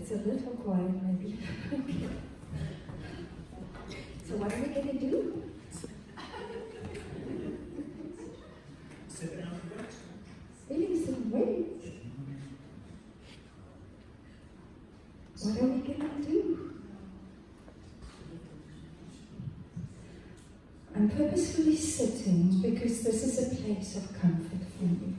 It's a little quiet, maybe. Okay. So what are we going to do? Sit down. Really, some wait. What are we going to do? I'm purposefully sitting because this is a place of comfort for me.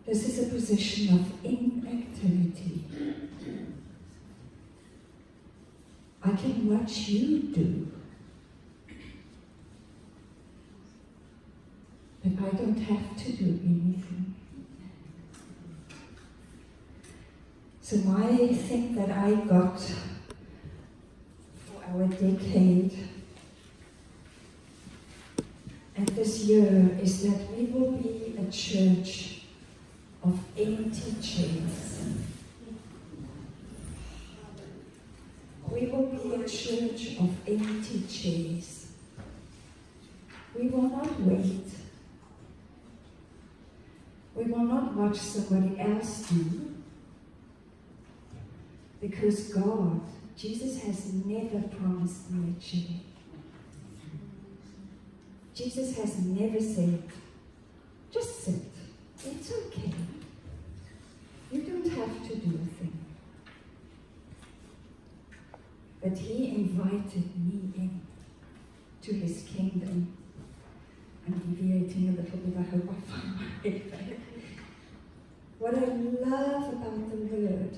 This is a position of inactivity. I can watch you do, but I don't have to do anything. So my thing that I got for our decade and this year is that we will be a church of empty chairs. We will be a church of empty chairs. We will not wait. We will not watch somebody else do. Because God, Jesus has never promised me a chair. Jesus has never said, just sit. It's okay. You don't have to do a thing. But he invited me in to his kingdom. I'm deviating a little bit. I hope I find my way back. What I love about the word,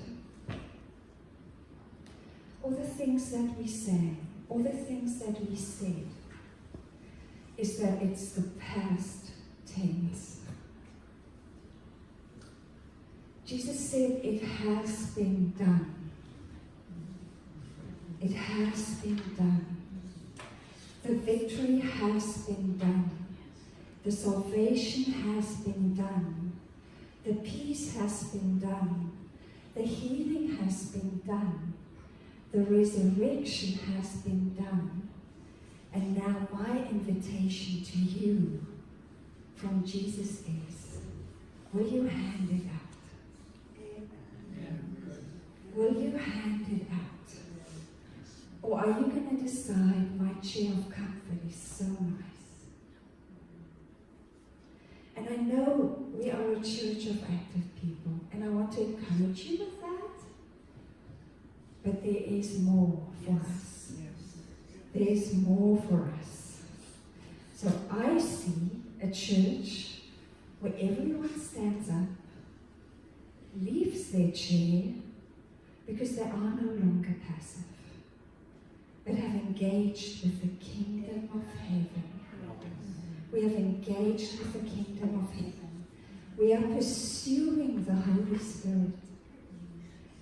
all the things that we sang, all the things that we said, is that it's the past tense. Jesus said, it has been done. It has been done. The victory has been done. The salvation has been done. The peace has been done. The healing has been done. The resurrection has been done. And now my invitation to you from Jesus is, will you hand it out? Will you hand it out? Or are you going to decide my chair of comfort is so nice? And I know we are a church of active people, and I want to encourage you with that. But there is more for us. There is more for us. So I see a church where everyone stands up, leaves their chair, because they are no longer passive, but have engaged with the kingdom of heaven. We have engaged with the kingdom of heaven. We are pursuing the Holy Spirit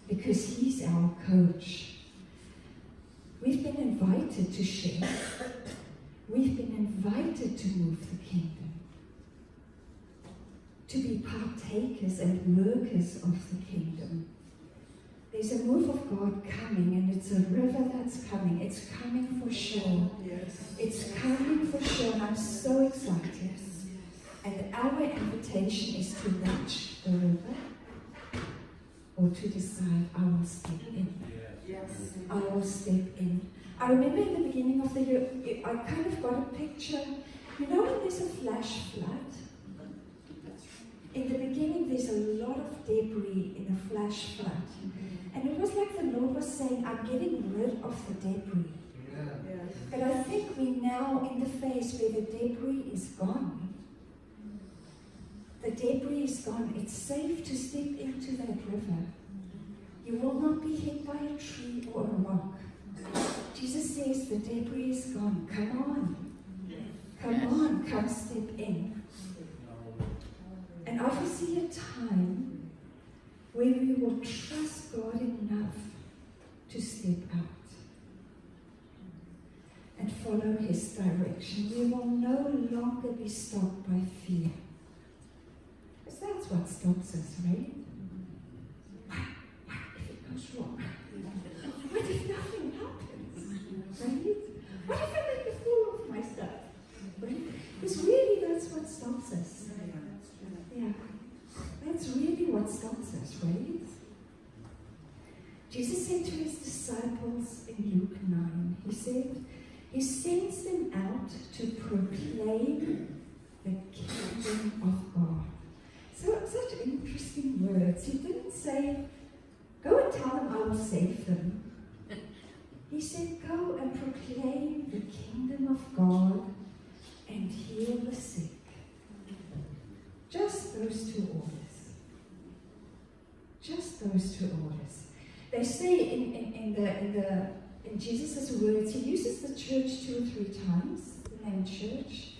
because he's our coach. We've been invited to share. We've been invited to move the kingdom, to be partakers and workers of the kingdom. There's a move of God coming, and it's a river that's coming. It's coming for sure. Yes. It's coming for sure, and I'm so excited. And our invitation is to watch the river or to decide, I will step in. Yes. I will step in. I remember in the beginning of the year, I kind of got a picture. You know when there's a flash flood? In the beginning, there's a lot of debris in a flash flood. And it was like the Lord was saying, I'm getting rid of the debris. Yeah. But I think we're now in the phase where the debris is gone. The debris is gone. It's safe to step into that river. You will not be hit by a tree or a rock. Jesus says the debris is gone. Come on. Come on. Come step in. And I foresee a time where we will trust God enough to step out and follow his direction. We will no longer be stopped by fear. Because that's what stops us, right? What if it goes wrong? What if nothing happens? Right? What if I make a fool of myself? Right? Because really that's what stops us. Yeah. starts us, right? Jesus said to his disciples in Luke 9, he said, he sends them out to proclaim the kingdom of God. So such interesting words. He didn't say, go and tell them I will save them. He said, go and proclaim the kingdom of God and heal the sick. Just those two orders. Just those two orders. They say in Jesus' words, he uses the church 2 or 3 times, the name church,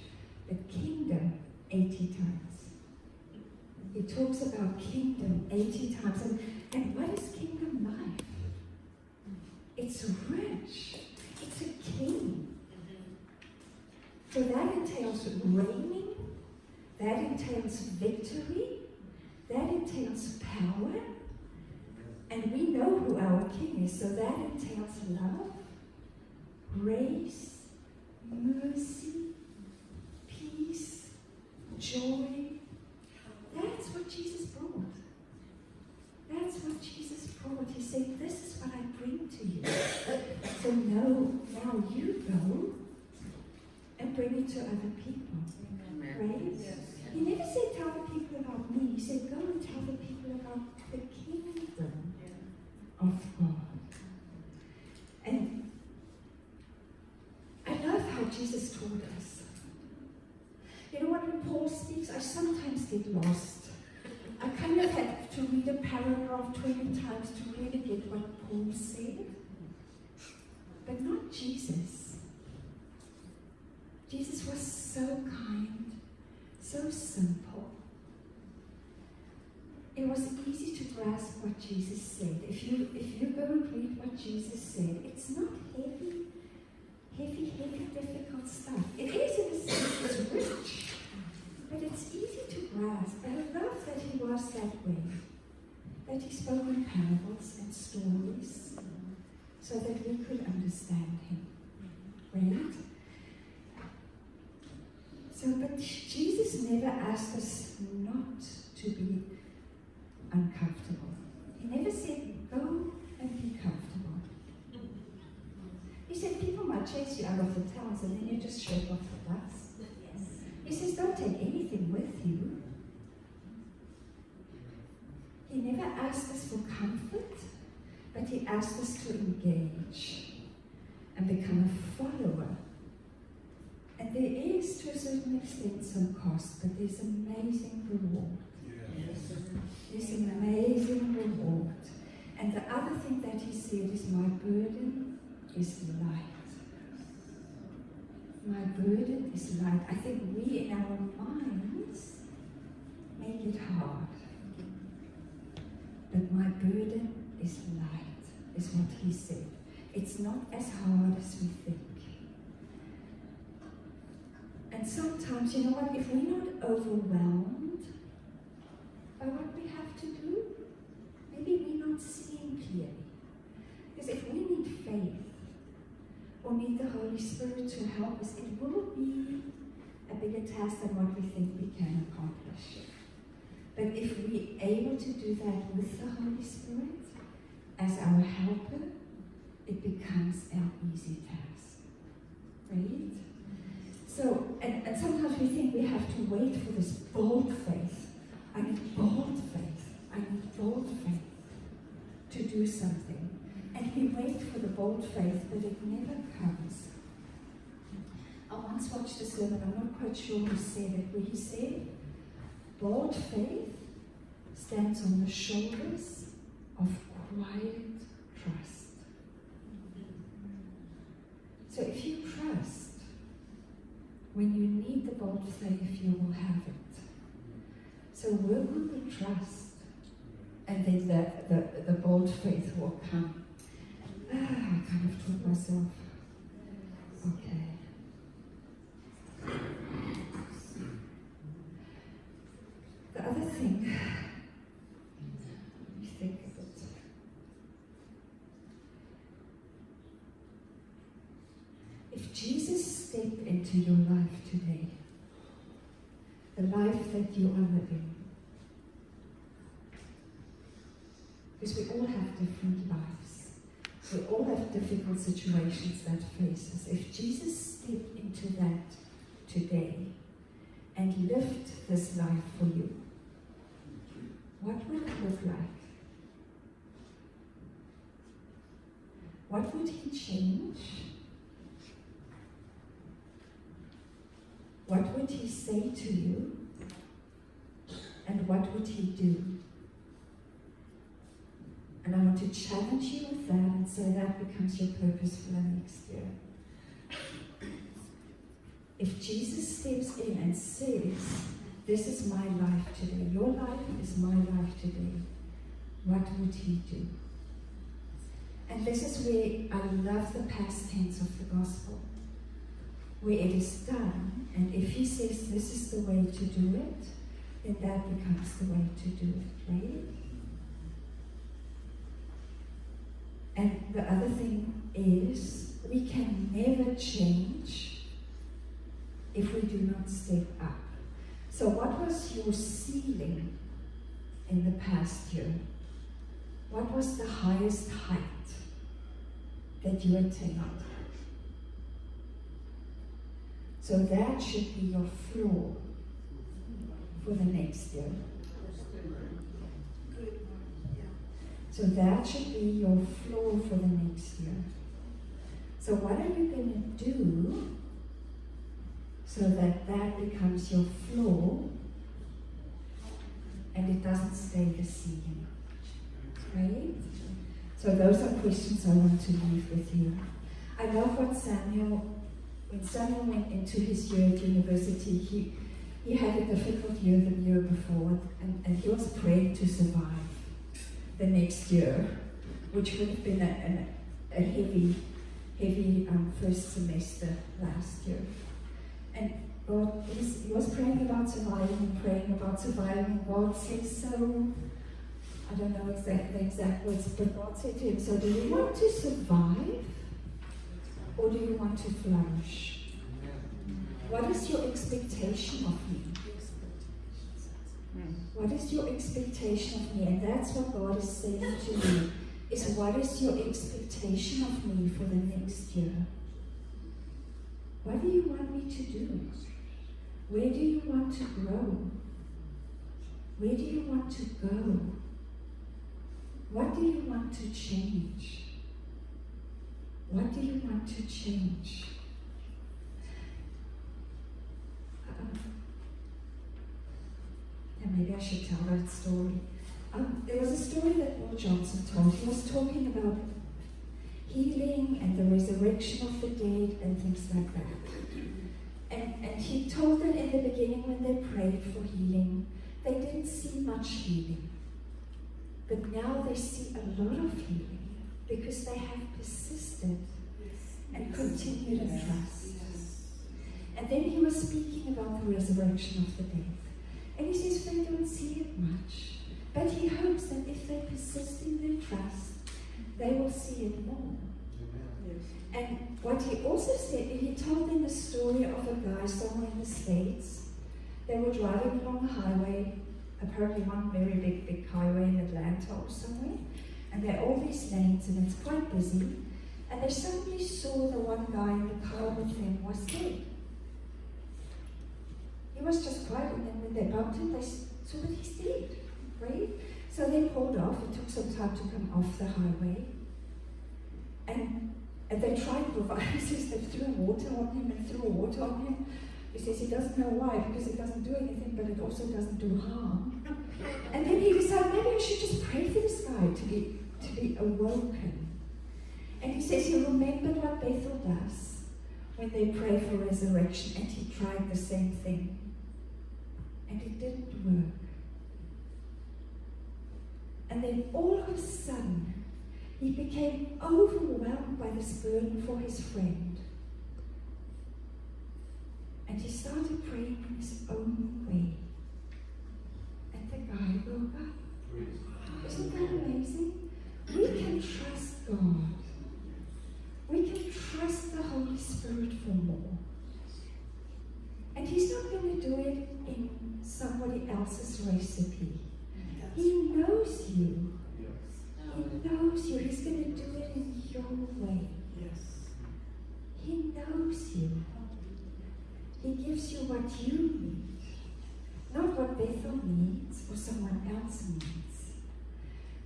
the kingdom 80 times. He talks about kingdom 80 times. And what is kingdom life? It's rich. It's a king. So that entails reigning. That entails victory. That entails power. And we know who our king is. So that entails love, grace, mercy, peace, joy. That's what Jesus brought. That's what Jesus brought. He said, this is what I bring to you. So now you go and bring it to other people. Right? Yes. He never said, tell the people about me. He said, go and tell the people about the kingdom of God. And I love how Jesus taught us. You know what, when Paul speaks, I sometimes get lost. I kind of had to read a paragraph 20 times to really get what Paul said. But not Jesus. Jesus was so kind, so simple. It was easy to grasp what Jesus said. If you go and read what Jesus said, it's not heavy, difficult stuff. It is in a sense, it's rich. But it's easy to grasp. I love that he was that way. That he spoke in parables and stories so that we could understand him. Right? So, but Jesus never asked us not to be uncomfortable. He never said, go and be comfortable. He said, people might chase you out of the towns and then you just shake off the dust. He says, don't take anything with you. He never asked us for comfort, but he asked us to engage and become a follower. And there is, to a certain extent, some cost, but there's amazing reward. Yes. There's an amazing reward. And the other thing that he said is, my burden is light. My burden is light. I think we in our minds make it hard. But my burden is light, is what he said. It's not as hard as we think. And sometimes, you know what, if we're not overwhelmed by what we have to do, maybe we're not seeing clearly. Because if we need faith, or need the Holy Spirit to help us, it will be a bigger task than what we think we can accomplish. But if we're able to do that with the Holy Spirit as our helper, it becomes our easy task. Right? So, and sometimes we think we have to wait for this bold faith. I need bold faith. I need bold faith to do something. And we wait for the bold faith, but it never comes. I once watched a sermon, I'm not quite sure who said it, where he said, bold faith stands on the shoulders of quiet trust. So if you trust, when you need the bold faith, you will have it. So work on the trust, and then the bold faith will come. I kind of taught myself. Okay. The other thing, let me think of it. If Jesus stepped into your life today, the life that you are living, Because we all have different lives. We all have difficult situations that face us. If Jesus stepped into that today and lived this life for you, what would it look like? What would he change? What would he say to you? And what would he do? And I want to challenge you with that and say that becomes your purpose for the next year. If Jesus steps in and says, this is my life today, your life is my life today, what would he do? And this is where I love the past tense of the gospel, where it is done, and if he says this is the way to do it, then that becomes the way to do it, right? And the other thing is, we can never change if we do not step up. So what was your ceiling in the past year? What was the highest height that you attained? So that should be your floor for the next year. So that should be your floor for the next year. So what are you going to do so that that becomes your floor and it doesn't stay the ceiling? Right? So those are questions I want to leave with you. I love what when Samuel went into his year at university, he had a difficult year the year before, and he was praying to survive the next year, which would have been a heavy first semester last year. And God, he was praying about surviving, and God said, so, I don't know the exact words, but God said to him, so do you want to survive, or do you want to flourish? What is your expectation of me? What is your expectation of me? And that's what God is saying to you, is what is your expectation of me for the next year? What do you want me to do? Where do you want to grow? Where do you want to go? What do you want to change? What do you want to change? And maybe I should tell that story. There was a story that Will Johnson told. He was talking about healing and the resurrection of the dead and things like that. And he told that in the beginning when they prayed for healing, they didn't see much healing. But now they see a lot of healing because they have persisted and continued to trust. And then he was speaking about the resurrection of the dead. And he says they don't see it much, but he hopes that if they persist in their trust, they will see it more. Yes. And what he also said, he told them the story of a guy somewhere in the States. They were driving along a highway, apparently one very big highway in Atlanta or somewhere, and there are all these lanes and it's quite busy, and they suddenly saw the one guy in the car with them was dead. He was just quiet, and then when they bumped him, they saw that he's dead, right? So they pulled off. It took some time to come off the highway. And they tried to revive him. He says they threw water on him and threw water on him. He says he doesn't know why, because it doesn't do anything, but it also doesn't do harm. And then he decided, maybe I should just pray for this guy to be awoken. And he says he remembered what Bethel does when they pray for resurrection, and he tried the same thing. And it didn't work. And then all of a sudden, he became overwhelmed by this burden for his friend. And he started praying in his own way. And the guy woke up. Isn't that amazing? We can trust God. We can trust the Holy Spirit for more. And he's not going to do it in somebody else's recipe. He knows you. your way. Yes. He knows you. He gives you what you need, not what Bethel needs or someone else needs.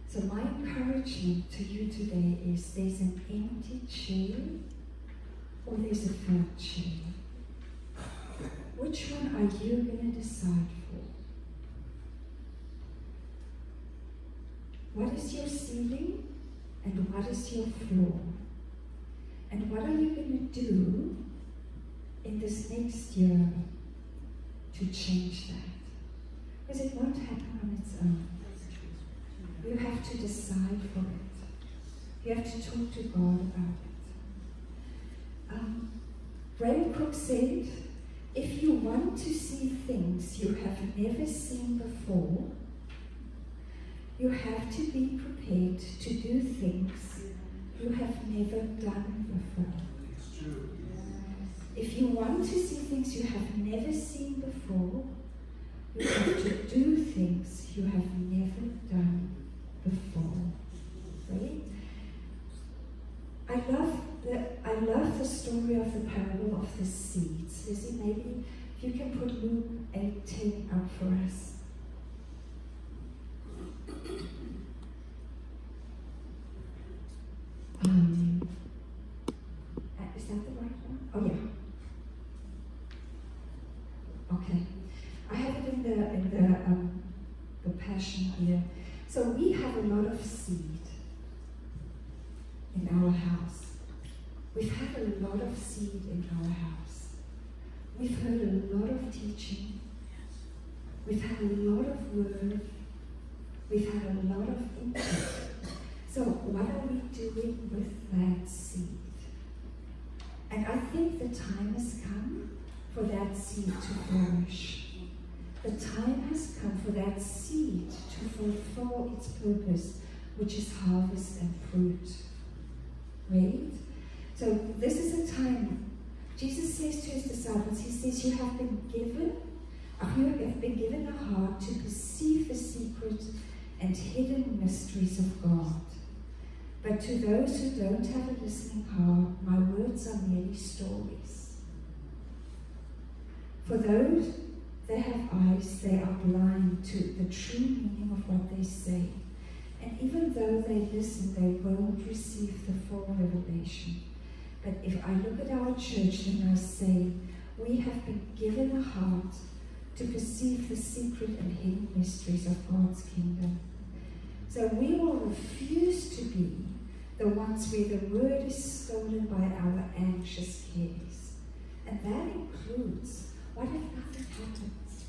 So my encouragement to you today is there's an empty chair or there's a full chair. Which one are you going to decide for? What is your ceiling and what is your floor? And what are you going to do in this next year to change that? Because it won't happen on its own. You have to decide for it. You have to talk to God about it. Ray Cook said, if you want to see things you have never seen before, you have to be prepared to do things you have never done before. It's true. If you want to see things you have never seen before, you have to do things you have never done before. Right? I love the story of the parable of the seeds. Lizzie, maybe if you can put Luke 18 up for us. Is that the right one? Oh yeah. Okay. I have it in the passion here. So we have a lot of seed in our house. We've had a lot of seed in our house. We've heard a lot of teaching. We've had a lot of word. We've had a lot of input. So what are we doing with that seed? And I think the time has come for that seed to flourish. The time has come for that seed to fulfill its purpose, which is harvest and fruit. Right? So this is a time, Jesus says to his disciples, he says, you have been given a heart to perceive the secret and hidden mysteries of God. But to those who don't have a listening heart, my words are merely stories. For those that have eyes, they are blind to the true meaning of what they say. And even though they listen, they won't receive the full revelation. But if I look at our church, then I say, we have been given a heart to perceive the secret and hidden mysteries of God's kingdom. So we will refuse to be the ones where the word is stolen by our anxious cares. And that includes, what if nothing happens?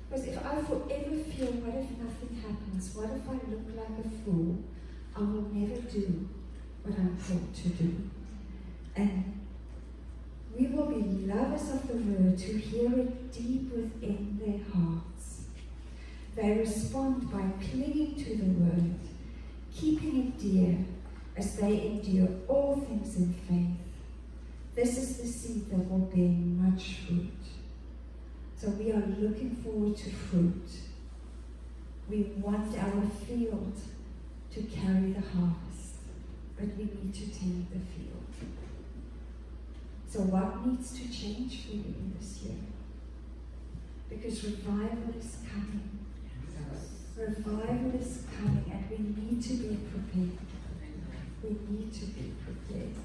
Because if I forever feel, what if nothing happens? What if I look like a fool? I will never do what I'm called to do. And we will be lovers of the word who hear it deep within their hearts. They respond by clinging to the word, keeping it dear as they endure all things in faith. This is the seed that will bear much fruit. So we are looking forward to fruit. We want our field to carry the harvest, but we need to tend the field. So what needs to change for you in this year? Because revival is coming. Revival is coming, and we need to be prepared. We need to be prepared.